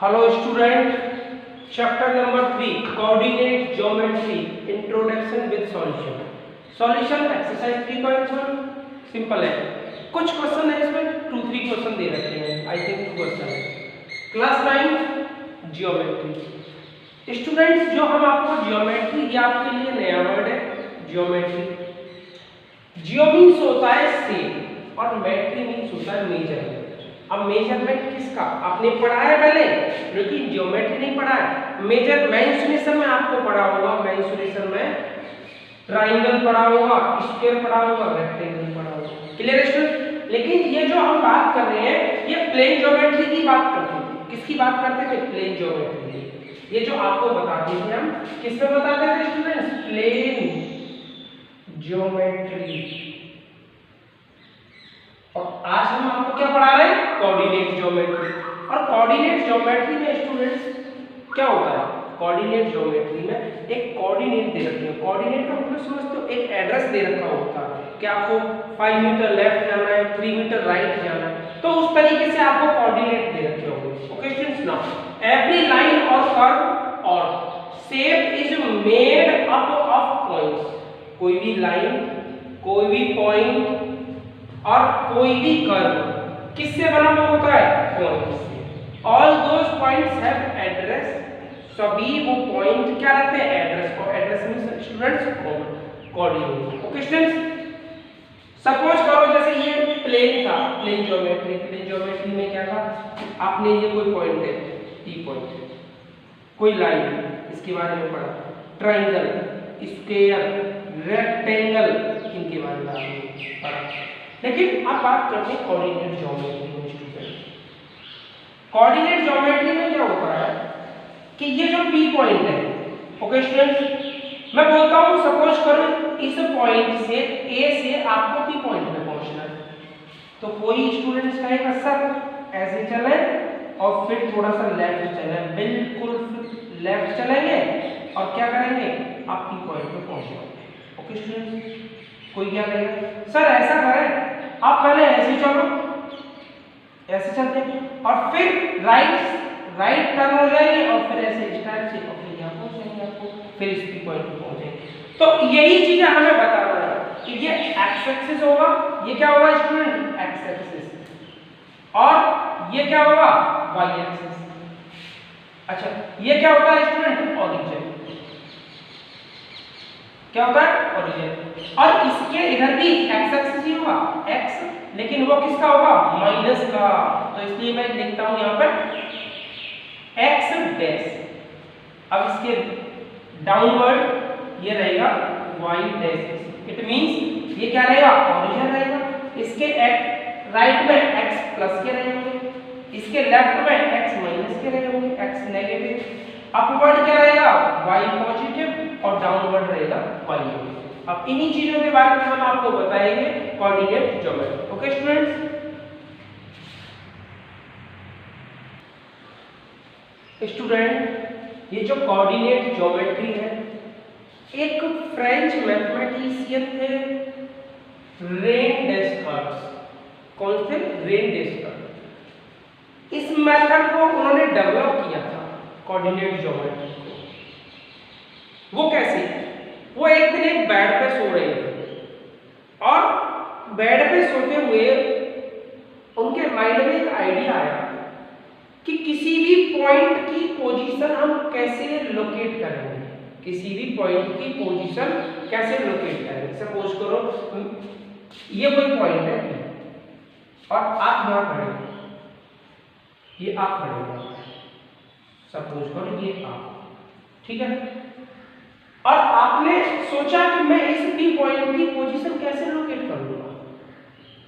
Hello student, chapter number 3 coordinate geometry introduction with solution. Solution exercise 3.1 simple है। कुछ question है इसमें 2-3 question दे रखे हैं, आई थिंक 2 क्वेश्चन है। Class 9 geometry. स्टूडेंट्स, जो हम आपको ज्योमेट्री, ये आपके लिए नया वर्ड है ज्योमेट्री। जियो मीन्स होता है सेम और मेट्री मीन्स होता है मेजरमेंट। अब मेजरमेंट किसका आपने पढ़ा है पहले, लेकिन ज्योमेट्री नहीं पढ़ा है। मेंसुरेशन में आपको पढ़ा होगा, मेंसुरेशन में ट्रायंगल पढ़ा होगा, स्क्वायर पढ़ा होगा, रेक्टेंगल पढ़ा होगा। Clear student? लेकिन ये जो हम बात कर रहे हैं ये प्लेन ज्योमेट्री की बात करते थे। किसकी बात करते थे? Plane geometry. ये जो आपको बताते थे हम, किसमें बताते थे स्टूडेंट्स? Plane geometry. और आज हम आपको क्या पढ़ा रहे हैं? Coordinate geometry. और कोऑर्डिनेट ज्योमेट्री में स्टूडेंट्स क्या होता है? कोऑर्डिनेट ज्योमेट्री में एक कोऑर्डिनेट दे रखे हैं। कोऑर्डिनेट का मतलब समझते हो, एक एड्रेस दे रखा होता है कि आपको 5 मीटर लेफ्ट जाना है, 3 मीटर राइट जाना है, तो उस तरीके से आपको कोऑर्डिनेट दे रखे होंगे। Okay students, now every line और कर्व और shape is made up of points. कोई भी लाइन, कोई भी पॉइंट और कोई भी कर्व किससे बना हुआ होता है? पॉइंट से। All those points have address. सभी वो पॉइंट क्या रखते हैं? एड्रेस। और address means students coordinate. Okay students, suppose करो जैसे ये प्लेन था, प्लेन ज्योमेट्री। प्लेन ज्योमेट्री में क्या था? आपने ये कोई पॉइंट है, टी पॉइंट, कोई लाइन, इसके बारे में पढ़ा, ट्रायंगल, स्क्वायर, रेक्टेंगल, इनके बारे में आपने पढ़ा। लेकिन अब बात करते हैं कोऑर्डिनेट ज्योमेट्री में स्टूडेंट। कोऑर्डिनेट ज्योमेट्री में क्या होता है कि ये जो पी पॉइंट है, ओके स्टूडेंट्स, मैं बोलता हूं सपोज करो इस पॉइंट से ए से आपको पी पॉइंट में पहुंचना है, तो कोई स्टूडेंट्स कहेगा सर ऐसे चले और फिर थोड़ा सा लेफ्ट चले, बिल्कुल लेफ्ट चलेंगे और क्या करेंगे? आप पी पॉइंट पे पहुंच जाओगे। ओके स्टूडेंट्स, कोई क्या कहेगा सर ऐसा करें, आप पहले ऐसे चलो, ऐसे चलते हैं और फिर राइट टर्न हो जाएंगे और फिर ऐसे स्टाइल से और फिर यहाँ पहुंचेंगे, आपको फिर इस पी पॉइंट पे पहुंचेंगे। तो यही चीजें हमें बता रहा है कि ये एक्स एक्सिस होगा, ये क्या होगा स्टूडेंट? X axis. और ये क्या होगा? Y axis. अच्छा, ये क्या होता है स्टूडेंट? ओरिजिन। क्या होता है? ओरिजिन। और इसके इधर भी एक्स एक्सिस ही होगा, एक्स, लेकिन वो किसका होगा? माइनस का। तो इसलिए मैं लिखता हूं यहां पर एक्स डैश। अब इसके डाउनवर्ड ये रहेगा वाई डैश। इट मींस ये क्या रहेगा? ओरिजिन रहेगा। इसके राइट में एक्स प्लस के रहेंगे, इसके लेफ्ट में एक्स माइनस के रहेंगे, एक्स नेगेटिव। अपवर्ड क्या रहेगा? वाई पॉजिटिव और डाउनवर्ड रहेगा वाई। अब इन्हीं चीजों के बारे में हम आपको बताएंगे कोऑर्डिनेट ज्योमेट्री। ओके स्टूडेंट्स, ये जो कोऑर्डिनेट ज्योमेट्री है, एक फ्रेंच मैथमेटिशियन थे रेन डेस्कार्ट। कौन थे? रेन डेस्कार्ट। इस मेथड को उन्होंने डेवलप किया था, कोऑर्डिनेट ज्योमेट्री को। वो कैसे? वो एक दिन एक बेड पे सो रहे थे और बेड पे सोते हुए उनके माइंड में एक आइडिया आया कि किसी भी पॉइंट की पोजीशन हम कैसे लोकेट करेंगे। किसी भी पॉइंट की पोजीशन कैसे लोकेट करेंगे? सपोज करो ये कोई पॉइंट है और आप यहां खड़े हो, ये आप खड़े हो, सपोज करो ये आप, ठीक है। और आपने सोचा कि मैं इस पी पॉइंट की पोजीशन कैसे लोकेट करूंगा,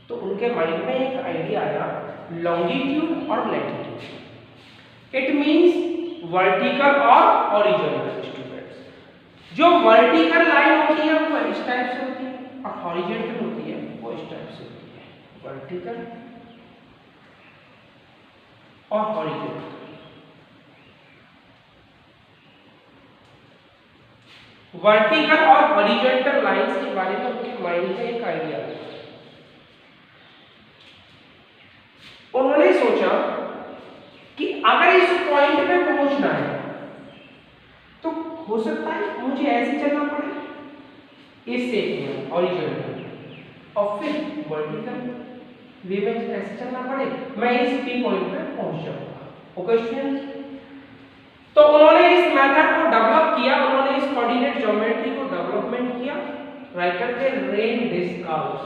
तो उनके माइंड में एक आइडिया आया लॉन्गिट्यूड और लैटिट्यूड। इट मींस वर्टिकल और हॉरिजॉन्टल। स्टूडेंट्स, जो वर्टिकल लाइन होती है वो इस टाइप से होती है और हॉरिजॉन्टल होती है वो इस टाइप से होती है। वर्टिकल और हॉरिजॉन्टल। वर्टिकल और हॉरिजॉन्टल लाइंस के बारे में उनके माइंड में एक आइडिया आया। उन्होंने सोचा कि अगर इस पॉइंट पे पहुंचना है तो हो सकता है मुझे ऐसे चलना पड़े इस शेप में हॉरिजॉन्टल, और फिर वर्टिकल वे में ऐसे चलना पड़े, मैं इस पी पॉइंट पे पहुंच जाऊंगा। ओके स्टूडेंट्स, तो उन्होंने इस मेथड को डेवलप किया, उन्होंने इस कोऑर्डिनेट ज्योमेट्री को डेवलपमेंट किया राइटर थे रेन डिस्काल्स,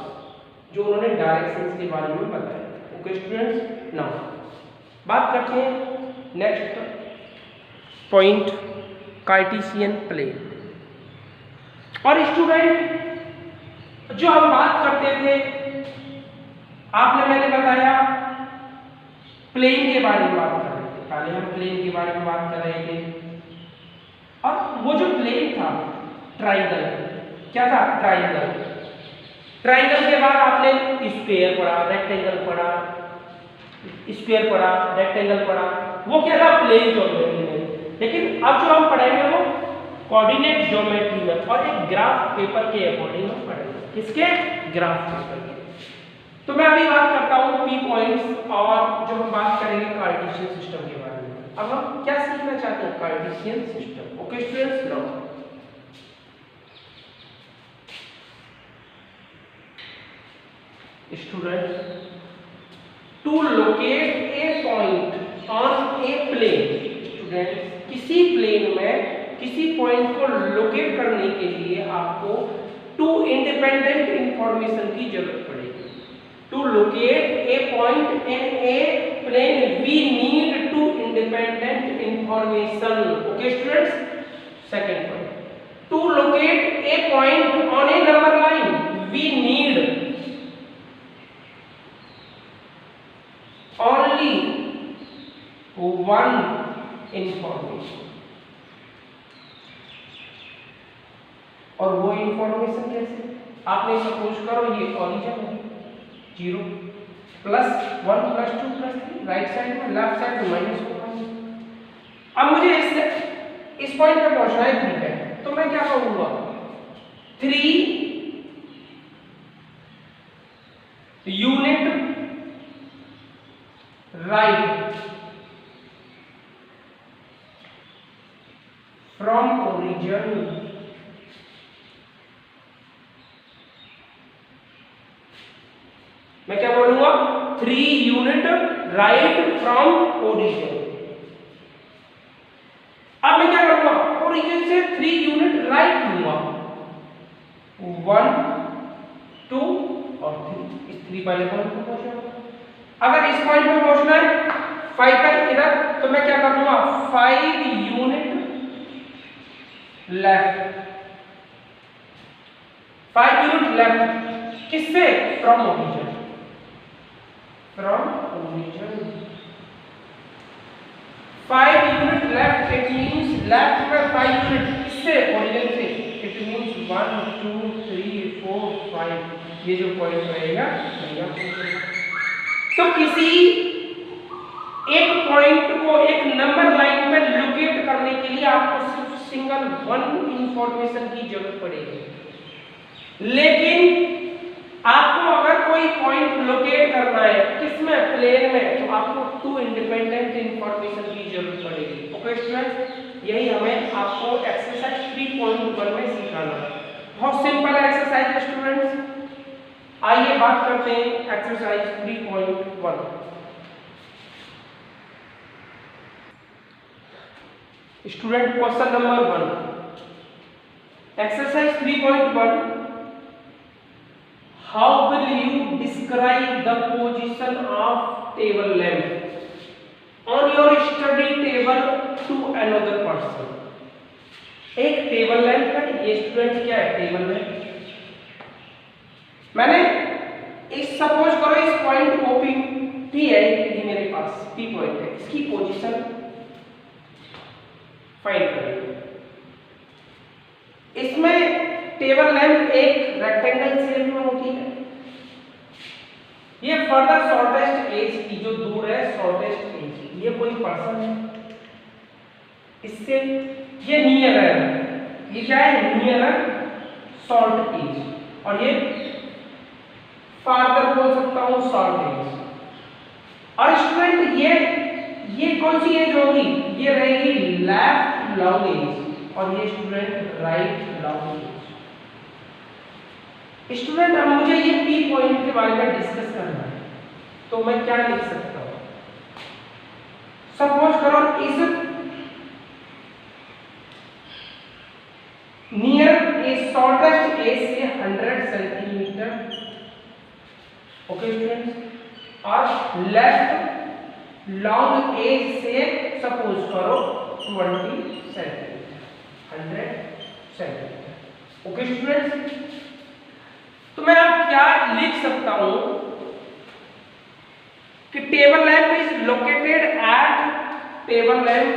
जो उन्होंने डायरेक्शंस के बारे में बताया। ओके स्टूडेंट्स, नाउ बात करते हैं नेक्स्ट पॉइंट, कार्टेशियन प्लेन। और स्टूडेंट जो हम बात करते थे, आपने मैंने बताया प्लेन के बारे में बात कर रहे थे, पहले हम प्लेन के बारे में बात कर रहे थे, और वो जो प्लेन था ट्राइंगल, क्या था ट्राइंगल, ट्राइंगल के बाद आपने स्क्वायर पढ़ा, रेक्टेंगल पढ़ा, स्क्वायर पढ़ा, रेक्टेंगल पढ़ा, वो क्या था प्लेन ज्योमेट्री में। लेकिन अब जो हम पढ़ेंगे वो कोऑर्डिनेट ज्योमेट्री में, और एक ग्राफ पेपर के अकॉर्डिंग हम पढ़ेंगे। किसके? ग्राफ पेपर के। तो मैं अभी बात करता हूँ पी पॉइंट्स, और जो हम बात करेंगे कार्टेशियन सिस्टम के बारे में। अब हम क्या सीखना चाहते हैं? Cartesian system. Okay students, now students, to locate a point on a plane, student किसी प्लेन में किसी पॉइंट को लोकेट करने के लिए आपको टू इंडिपेंडेंट इंफॉर्मेशन की जरूरत पड़ेगी। To locate a point in a plane we need to independent information. Okay students, second point, to locate a point on a number line we need only one information, और वो information कैसे? आपने suppose करो ये origin है 0 +1 +2 +3, right side में, left side में -1। अब मुझे इस पॉइंट पे पहुंचना है 3 पे, तो मैं क्या करूंगा? 3 यूनिट राइट फ्रॉम ओरिजिन, मैं क्या बोलूंगा? 3 यूनिट राइट फ्रॉम ओरिजिन। अब मैं क्या करूंगा? ओरिजिन से 3 यूनिट राइट लूंगा, 1 2 और 3, इस 3 वाले पॉइंट पर पहुंचूंगा। अगर इस पॉइंट पे पहुंचना है 5 तक इधर, तो मैं क्या करूंगा? 5 यूनिट लेफ्ट, 5 यूनिट लेफ्ट, किससे? From origin, from origin 5 unit left, it means left में 5 यूनिट, किससे? ओरिजिन से, इट मींस 1 2 3 4 5, ये जो पॉइंट रहेगा तो किसी एक पॉइंट को एक नंबर लाइन में लोकेट करने के लिए आपको सिर्फ सिंगल 1 इंफॉर्मेशन की जरूरत पड़ेगी। लेकिन आपको अगर कोई पॉइंट लोकेट करना है किसमें? प्लेन में, तो आपको 2 इंडिपेंडेंट इंफॉर्मेशन की जरूरत पड़ेगी। ओके स्टूडेंट्स, यही हमें आपको एक्सरसाइज 3.1 में सिखाना है। बहुत सिंपल एक्सरसाइज है स्टूडेंट्स। आइए बात करते हैं exercise 3.1। Student question number 1, exercise 3.1, how will you describe the position of table lamp on your study table to another person. एक टेबल लैंप है, ये स्टूडेंट क्या है? Table lamp. मैंने इस सपोज करो इस पॉइंट को पी है, ये मेरे पास पी पॉइंट है, इसकी पोजीशन फाइंड करेंगे। इसमें टेबल लेंथ एक रेक्टेंगल शेप में होती है। ये फर्दर शॉर्टेस्ट एज की जो दूर है, शॉर्टेस्ट एज, ये कोई पर्सन है, इससे ये नियर है, ये क्या है? नियर है शॉर्ट एज, और ये फार्दर बोल सकता हूं शॉर्ट एज। और स्टूडेंट ये कौन सी एज होगी? ये रहेगी लेफ्ट लॉन्ग एज और ये student right long edge. Student अब मुझे ये पी पॉइंट के बारे में डिस्कस करना है, तो मैं क्या लिख सकता हूँ? सपोज करो इस नियर ए शॉर्टेस्ट एज से 100 सेंटीमीटर, ओके स्टूडेंट्स, और लेफ्ट लॉन्ग एज से सपोज करो 20 सेंटीमीटर, 100 सेंटीमीटर, ओके स्टूडेंट्स। तो मैं अब क्या लिख सकता हूं कि table lamp is located eight table lamp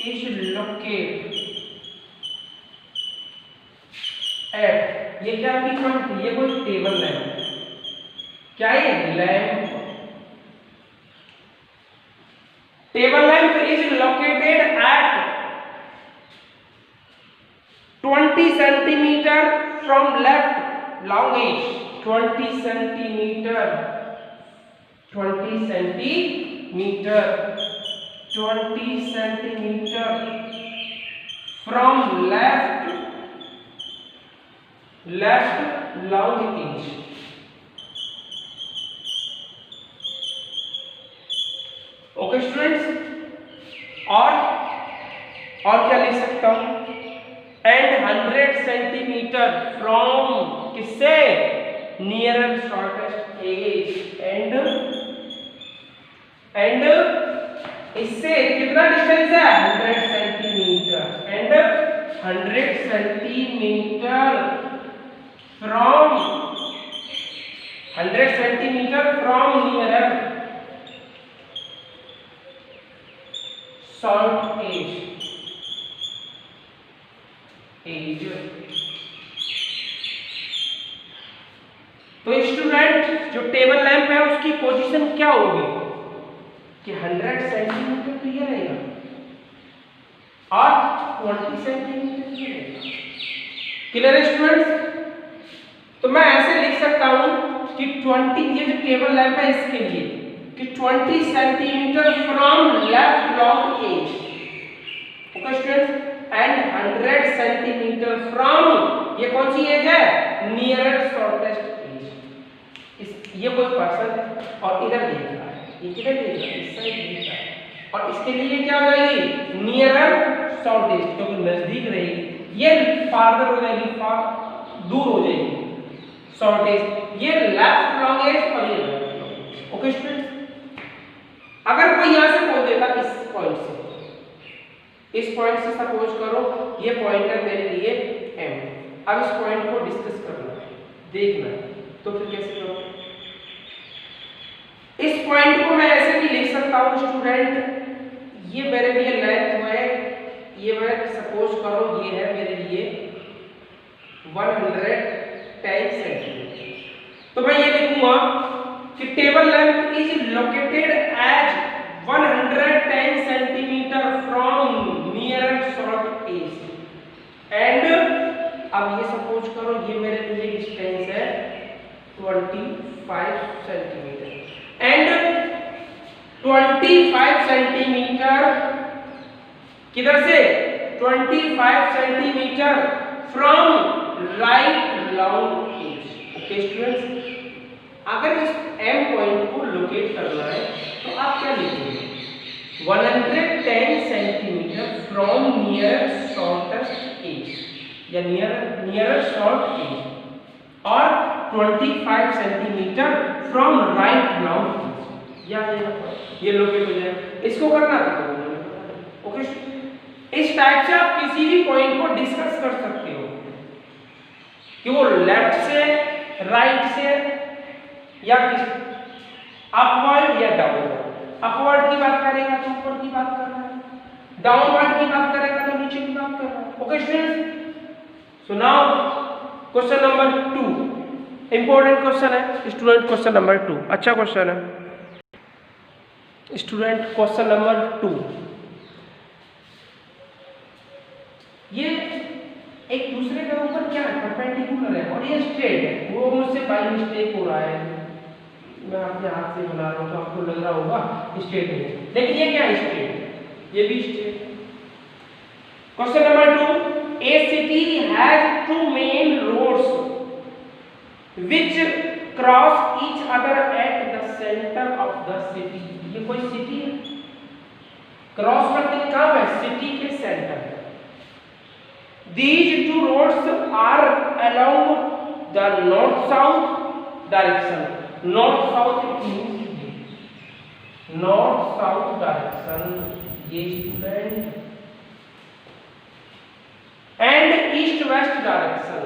is located eight, ये क्या भी कम, ये कोई टेबल लैंप, क्या है lamp, table lamp is located at 20 centimetre from left long edge, 20 centimetre, 20 centimetre, 20 centimetre from left long edge. Okay students, और क्या लिख सकता हूं? एंड 100 सेंटीमीटर फ्रॉम किससे? नियरर शॉर्टेस्ट एज, एंड इससे कितना डिस्टेंस है? 100 centimetre, and 100 centimetre from, 100 centimetre from nearer short edge. तो स्टूडेंट जो टेबल लैंप है उसकी पोजीशन क्या होगी कि 100 सेंटीमीटर तो ये रहेगा और 20 सेंटीमीटर ये रहेगा। क्लियर है स्टूडेंट्स? तो मैं ऐसे लिख सकता हूं कि 20, ये जो टेबल लैंप है इसके लिए कि 20 centimetre from left long edge, okay students, and 100 centimetre from, ये कौन सी एज है? Nearer shortest edge. ये कोई पर्सन और इधर देख रहा है, ये किधर देख रहा है? इस साइड देख रहा है, और इसके लिए क्या हो जाएगी? नियरर शॉर्टेस्ट, क्योंकि नजदीक रहेगी, ये फार्दर हो जाएगी, दूर हो जाएगी शॉर्टेस्ट, ये लेफ्ट लॉन्ग एज और ये right long edge. Okay students, अगर कोई यहां से बोल देता इस पॉइंट से, इस पॉइंट से सपोज करो ये पॉइंट है मेरे लिए M, अब इस पॉइंट को डिस्कस करना है, देखना है, तो फिर कैसे करो? इस पॉइंट को मैं ऐसे भी लिख सकता हूं स्टूडेंट, ये मेरे लिए लेंथ है, ये मैं सपोज करो ये है मेरे लिए 110 सेंटीमीटर, तो मैं ये लिखूंगा कि table lamp is located as 110 centimetre from nearer short edge, and अब ये सपोज करो ये मेरे लिए डिस्टेंस है 25 सेंटीमीटर, एंड 25 सेंटीमीटर किधर से? 25 centimetre from right long edge. Okay students, अगर इस M पॉइंट को लोकेट करना है तो आप क्या लिखेंगे? 110 centimetre from near shortest edge या नियर शॉर्ट एज, और 25 centimetre from right long edge, या ये लोकेट हो जाए। इसको करना था। ओके, इस टाइप से आप किसी भी पॉइंट को डिस्कस कर सकते हो कि वो लेफ्ट से, राइट से, या किस अपवर्ड या डाउनवर्ड। अपवर्ड की बात करेगा तो ऊपर की बात कर रहा है, डाउनवर्ड की बात करेगा तो नीचे की बात कर रहा है। Okay students, so now question number 2, important question है स्टूडेंट, क्वेश्चन नंबर 2 अच्छा क्वेश्चन है स्टूडेंट। क्वेश्चन नंबर 2, ये एक दूसरे के ऊपर क्या है? परपेंडिकुलर है और ये स्ट्रेट है, वो मुझसे बाय मिस्टेक हो रहा है, मैं अपने हाथ से बना रहा हूँ तो आपको लग रहा होगा स्टेट है, लेकिन ये क्या है? स्टेट है, ये भी state. Question number 2, a city has two main roads which cross each other at the centre of the city. ये कोई सिटी है, क्रॉस करते हैं कहाँ है? सिटी के centre. These two roads are along the north-south direction. North-south it means north-south direction. ये student and east-west direction.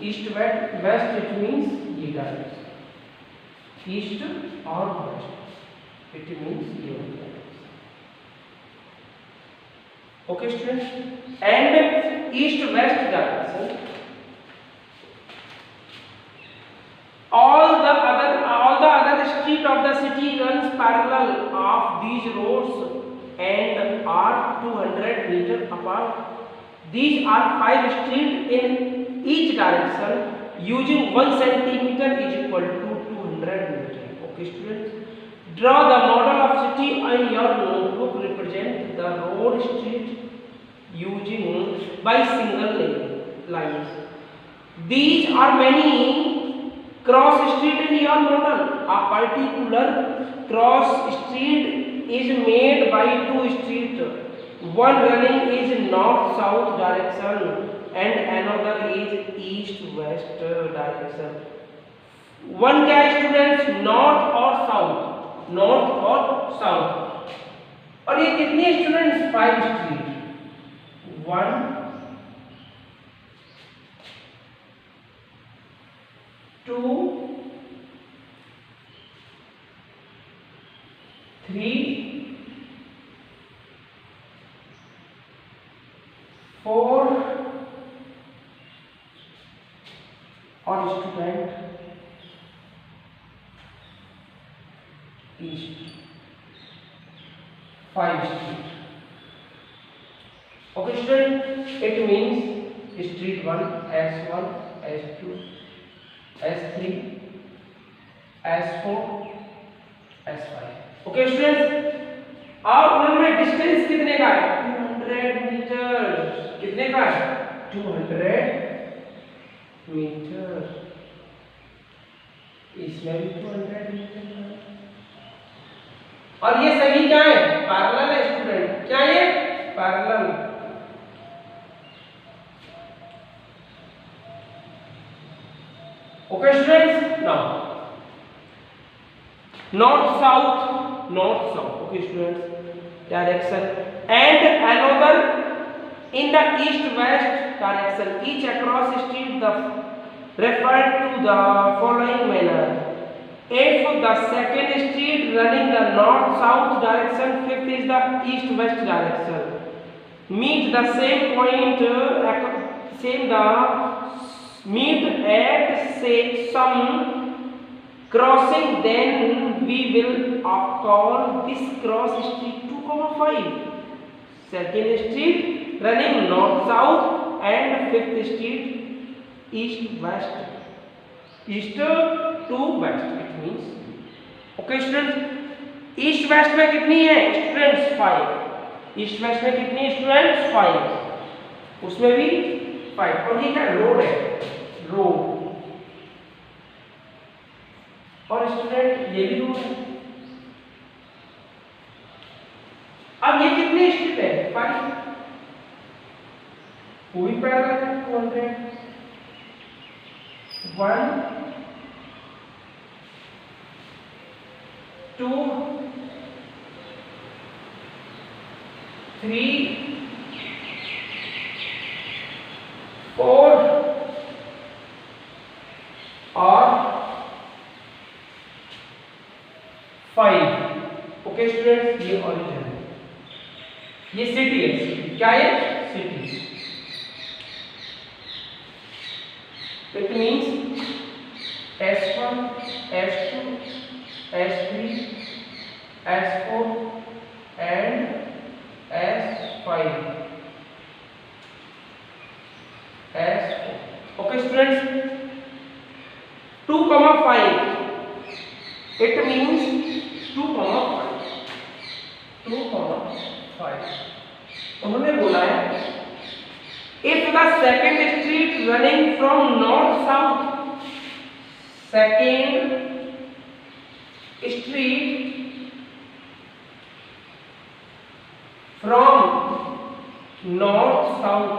East-west it means ये direction. East or west it means ये direction. Okay students, and east-west direction. All the other street of the city runs parallel of these roads and are 200 meter apart. These are 5 streets in each direction. Using 1 centimeter is equal to 200 meter. Okay students, draw the model of city in your notebook. Represent the road street using by single lines. These are many cross street in your model. A particular cross street is made by 2 streets. One running is north-south direction and another is east-west direction. One क्या students? North or south? North or south? और ये कितनी students? 5 street. 1 2 3 4 और student east 5 street. Okay student, it means street 1, S1, S2, S3, S4, S5. Okay students, और उनमें distance कितने का है? 200 मीटर। कितने का है? 200 मीटर। इसमें भी 200 मीटर है। और ये सभी क्या है? पैरेलल है स्टूडेंट। क्या ये? Parallel. Okay students, now north south okay students, direction and another in the east west direction, each across street the referred to the following manner. If the second street running the north south direction, fifth is the east west direction, meet the same point meet at say some crossing, then we will call this cross street 2,5. Second street running north south and fifth street east west. East to west it means. Okay students, east west में कितनी है students? 5. east west में कितनी है students? 5. उसमें भी 5. और ये क्या रोड है? रोड। और स्टूडेंट ये भी रोड है। अब ये कितने स्ट्रीट है? 5। वो भी पैरेलल है 200। 1 2 3 4 और 5। ओके स्टूडेंट्स, ये ओरिजिन है, ये सिटी है। क्या है? City. It means S1 S2 S3 S4 and S5 S4। Okay students, 2,5 It means 2,5. 2,5. उन्होंने बोला है if the second street running from north south, second street from north south,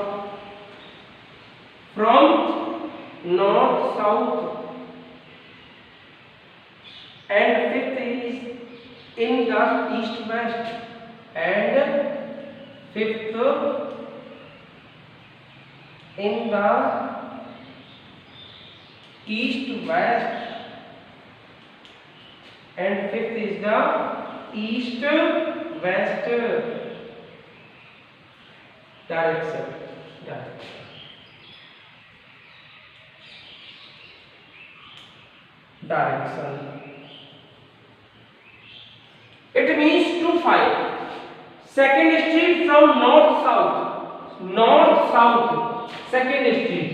from north south, and fifth is in the east west, and fifth in the east west, and fifth is the east west direction. It means 2,5. Second street from north south. Second street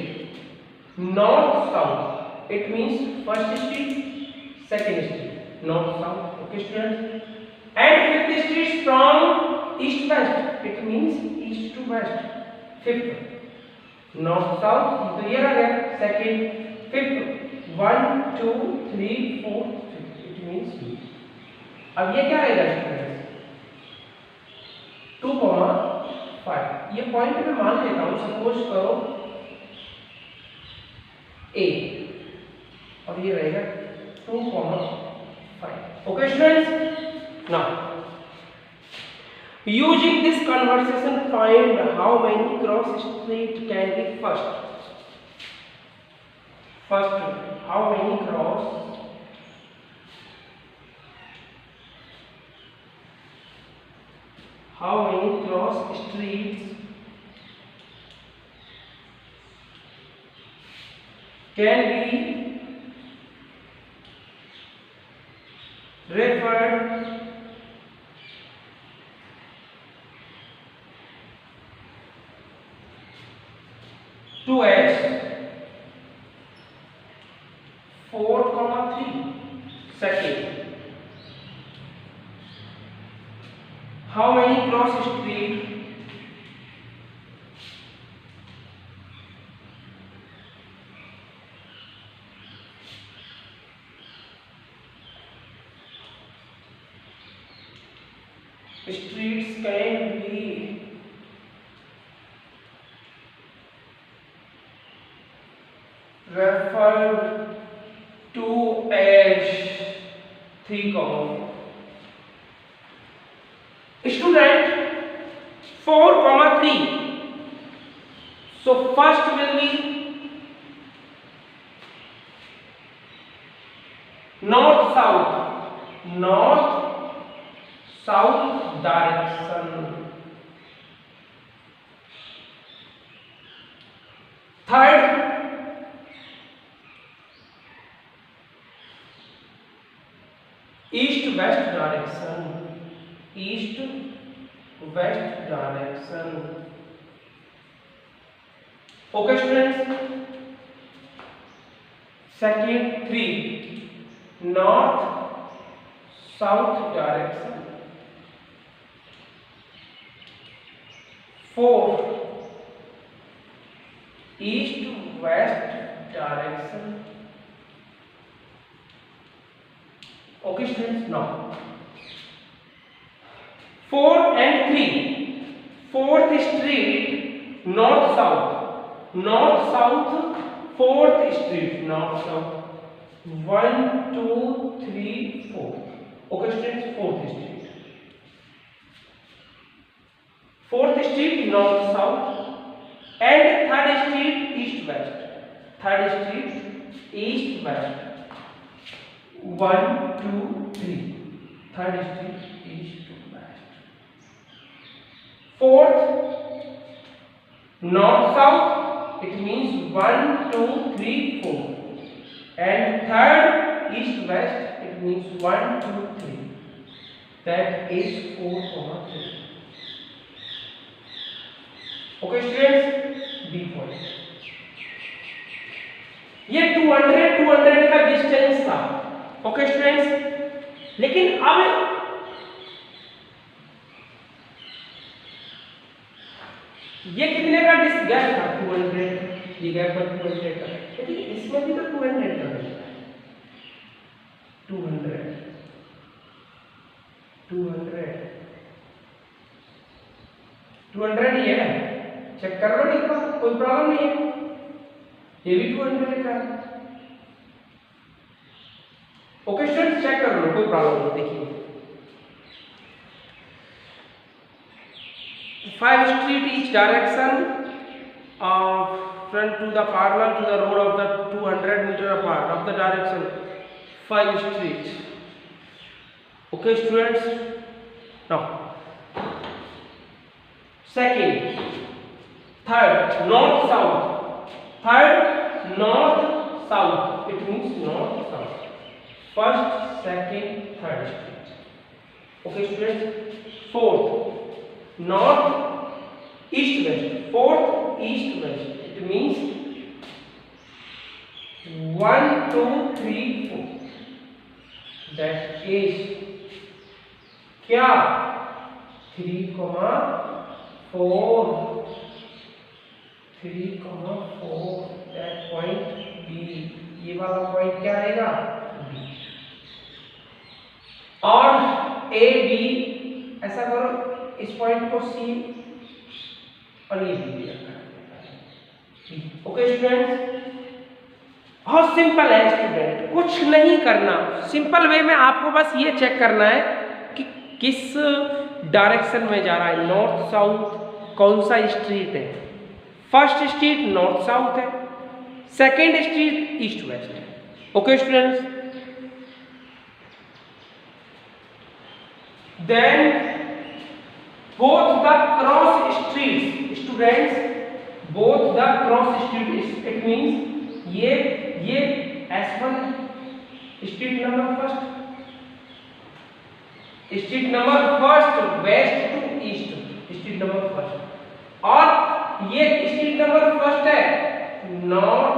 north south. It means first street, second street, north south. Okay, students. And fifth street from east west. It means east to west. Fifth north south. तो ये आ गया second. Fifth 1 2 3 4 5. It means अब ये क्या रहेगा students 2,5. ये point मैं मान लेता हूँ, सपोज करो A और ये रहेगा 2,5. Okay students, now using this conversation find how many cross street can be first. How many cross streets can be referred to as 4,3. Second, how many cross street streets can be referred to as 3,4. Student 4,3. So first will be north south direction. Third east west direction. Okay students, second 3 north south direction. 4 east west direction. Okay students, now 4 and 3. Fourth street north south, fourth street north south. 1 2 3 4. Okay students, fourth street north south, and third street east west. 1 2 3. Third street east to west. Fourth north south, it means 1 2 3 4, and third east west, it means 1 2 3. That is 4,3. Okay students, B point. ये 200 का distance था. Okay students, लेकिन अब ये कितने का dish gap था 200, ये गैप था 200 का, लेकिन इसमें भी तो 200 का है, 200 200 ही है, चेक कर लो, नहीं तो कोई प्रॉब्लम नहीं है, ये भी 200 का है। ओके स्टूडेंट्स, चेक कर लो, कोई प्रॉब्लम नहीं। देखिए 5 street each direction front to the parallel to the road of the 200 meter apart of the direction 5 street. Okay students, now second, third north south, third north south, it means north south, first second third street. Okay students, fourth north east west, fourth east west, it means 1 2 3 4, that is क्या 3, 4, 3, 4, that point B, ये वाला point क्या रहेगा B, और A B, ऐसा करो इस point को C और ये B रखा है। ओके स्टूडेंट्स, बहुत सिंपल है स्टूडेंट, कुछ नहीं करना, सिंपल वे में आपको बस ये चेक करना है कि किस डायरेक्शन में जा रहा है, नॉर्थ साउथ, कौन सा स्ट्रीट है, फर्स्ट स्ट्रीट नॉर्थ साउथ है, सेकेंड स्ट्रीट ईस्ट वेस्ट है। Okay students, then both the cross streets, students, both the cross streets, it means ये S1 street number first, street number first west to east, street number first, और ये street number first है north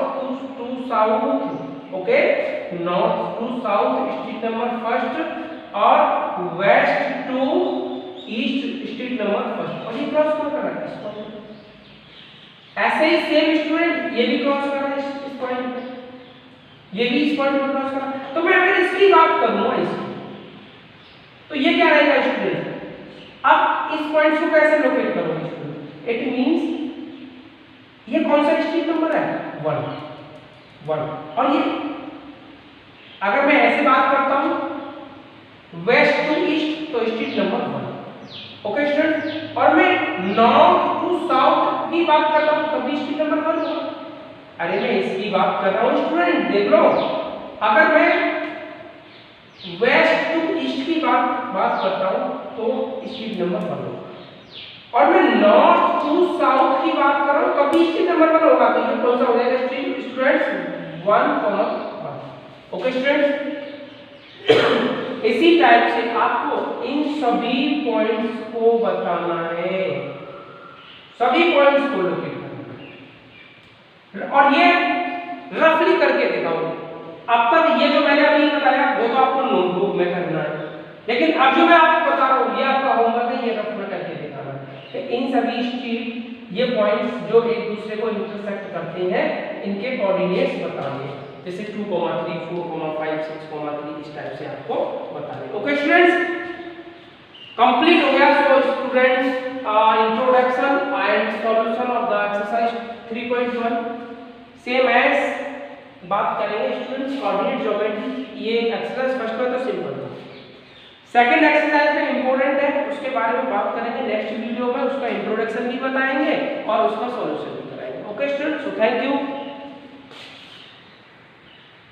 to south, okay, north to south street number first, और west to east street number first, और ये cross कर रहा है इस पॉइंट। ऐसे ही सेम स्टूडेंट ये भी क्रॉस कर रहा है इस पॉइंट पे, ये भी इस पॉइंट पे क्रॉस कर रहा है। तो मैं अगर इसकी बात करूंगा इसकी, तो ये क्या रहेगा स्टूडेंट, अब इस पॉइंट को कैसे लोकेट करोगे स्टूडेंट, इट मींस ये कौन सा स्ट्रीट नंबर है 1, और ये अगर मैं ऐसे बात करता हूं वेस्ट टू ईस्ट तो स्ट्रीट नंबर 1, ओके स्टूडेंट, और मैं नॉर्थ टू साउथ की बात करता हूं तभी स्ट्रीट नंबर 1 होगा। अरे मैं इसकी बात कर रहा हूं स्टूडेंट, देख लो, अगर मैं वेस्ट टू ईस्ट की बात करता हूं तो स्ट्रीट नंबर 1 होगा, और मैं नॉर्थ टू साउथ की बात कर रहा हूं तभी स्ट्रीट नंबर 1 होगा। तो ये कौन सा हो जाएगा स्ट्रीट स्टूडेंट्स 1, ओके स्टूडेंट्स। इसी टाइप से आपको इन सभी पॉइंट्स को बताना है, सभी पॉइंट्स को लोकेट करना है, और ये रफली करके दिखाऊंगा। अब तक ये जो मैंने अभी बताया वो तो आपको नोटबुक में करना है, लेकिन अब जो मैं आपको बता रहा हूँ ये आपका होमवर्क है, ये रफ में करके दिखाना है। इन सभी स्ट्रीट ये पॉइंट्स जो एक दूसरे को इंटरसेक्ट करते हैं इनके कोऑर्डिनेट्स बताने, जैसे 2, 3, 4, 5, 6, 3, इस टाइप से आपको बताने। ओके स्टूडेंट्स, कंप्लीट हो गया। So students, introduction and solution of the exercise 3.1 same as बात करेंगे स्टूडेंट्स कोऑर्डिनेट ज्योमेट्री। ये एक्सरसाइज फर्स्ट में तो सिंपल था, सेकंड एक्सरसाइज में इंपॉर्टेंट है, उसके बारे में बात करेंगे नेक्स्ट वीडियो में, उसका इंट्रोडक्शन भी बताएंगे और उसका सॉल्यूशन भी कराएंगे। Okay students, so thank you.